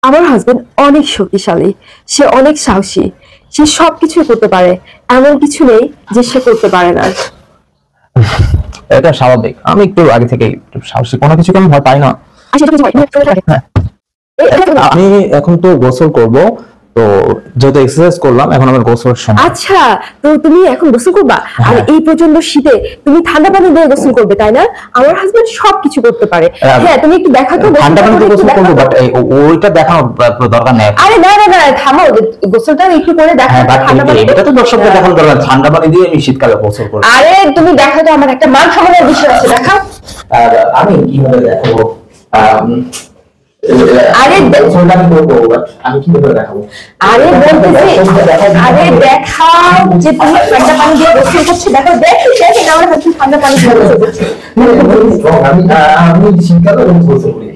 আমার হাজবেন্ড অনেক শক্তিশালী, সে অনেক সাহসী, সে সবকিছুই করতে পারে, এমন কিছু নেই যে সে করতে পারে না। এটা স্বাভাবিক, আমি একটু আগে থেকে সাহসী, কোনো কিছু আমি ভয় পাই না। আমি এখন তো গোসল করব, তো যেহেতু এক্সারসাইজ করলাম এখন আমার গোসলের সময়। আচ্ছা, তো তুমি এখন গোসল করবা? আর এই প্রচন্ড শীতে তুমি ঠান্ডা পানি দিয়ে গোসল করবে, তাই না? আমার হাজবেন্ড সবকিছু করতে পারে। হ্যাঁ, তুমি একটু দেখাতো। ঠান্ডা পানিতে গোসল করব, বাট ওইটা দেখানোর দরকার নেই। আরে না না না, থামো, গোসলটা একটু করে দেখাও। ঠান্ডা পানি এটা তো দর্শকদের দেখানোর দরকার, ঠান্ডা পানি দিয়ে আমি শীতকালে গোসল করব। আরে তুমি দেখাতো, আমার একটা মান সম্মানের বিষয় আছে, দেখাও। আর আমি কিভাবে দেখাবো? আরে গোসলটা আমি করব, বাট আমি কিভাবে দেখাবো? আরে বলতেছি, আরে দেখাও যে তুমি ঠান্ডা পানি দিয়ে গোসল করছো, দেখো দেখি আমার হাতে ঠান্ডা পানি দিয়ে গোসল করছে। আমি শীতকালে গোসল করি।